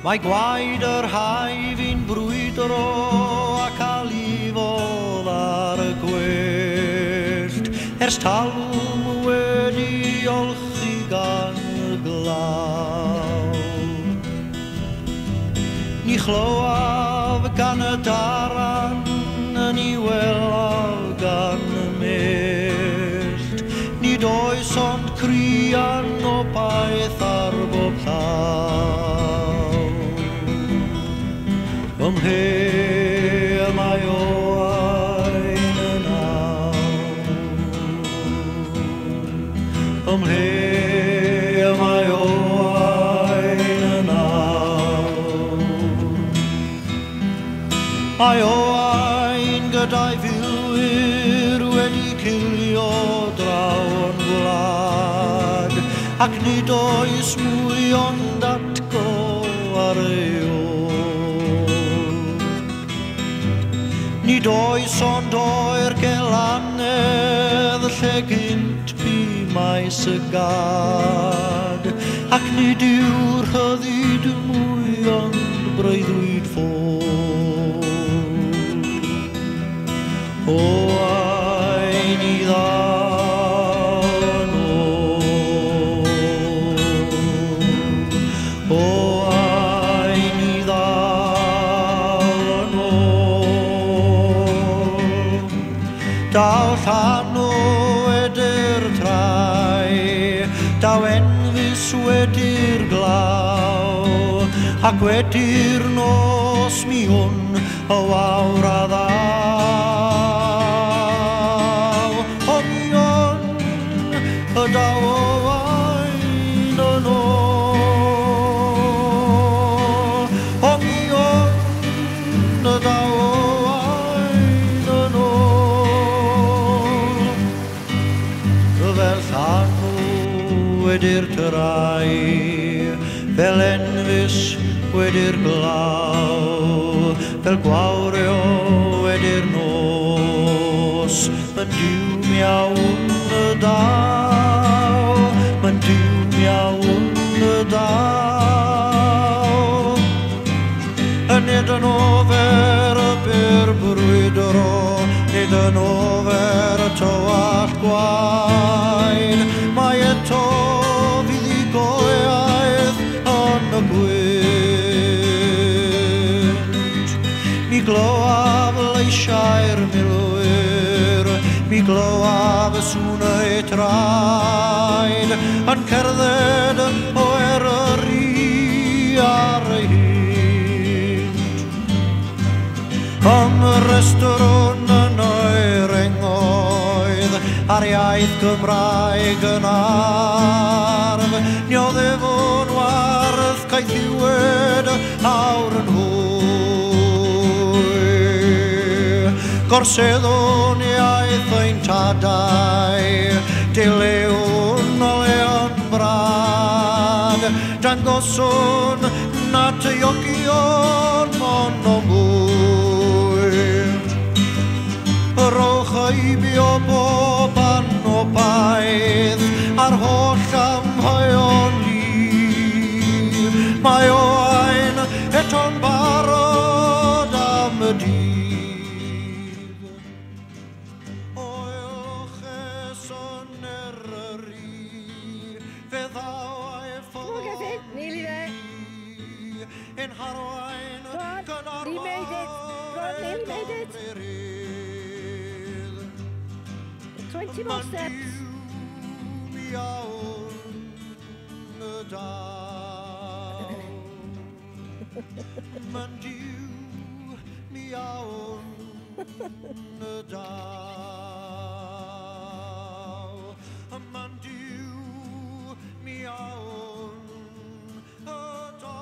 Mae gwaed yr hau fi'n brwydro a cael I fod ar y gwyllt ers talwm wedi olchi gan y glaw. Ni chlywaf gan y daran yn I welaf gan y mellt. Nid oes ond crian o baith ar bob llaw. Ymhe mae oain yn aw. Ymhe mae oain yn aw. Mae oain gyda'i filwyr wedi cilio draw yn gwlad, ac nid oes mwy ond datgo ar ei ôl. Nid oes ond oer gelanedd lle gynt bu maes y gad, ac nid yw'r rhyddid mwy ond breuddwyd ffôl. O ain I ddawn ôl. O ain I ddawn ôl. Daw llan o wedi'r trai, daw enfus wedi'r glaw, ac wedi'r nos mi hwn o awr a ddaw. O mi hwn y daw o wain yn ôl. O mi hwn y daw o wain yn ôl. Fel llanw wedi'r trai, fel enfus wedi'r glaw, fel gwawrio wedi'r nos. Mae'n diw iawn y daw, mae'n diw iawn y daw. Nid yn ofer y byr brwydro, nid yn ofer y tywall gwaed, mae eto fydd I goeaeth yn y gwynt. Mi glywaf leisiau'r milwyr, mi glywaf y sŵn ei traed, yn cerdded o'r ry ar ei hynt. Am y restaurwn yn o'r engoedd, ar iaith Gymraeg yn arf, ni o ddefon warth caethiwed awr yn hwy. Gorseddwn iaith ein tadau, dilewn o leon brad, dangoswn nad iogion mon o mwy. Rowch eibi o bob an o baith, ar holl amheuon Ni. Mae oain eto'n barod am y dydd. Oelches yn eryri, fe ddaw ei ffôn yn harwain gyda'r waith. 20 more steps. Mi iawn y daw. Mae'n diw mi iawn y daw. Mae'n diw mi iawn y daw.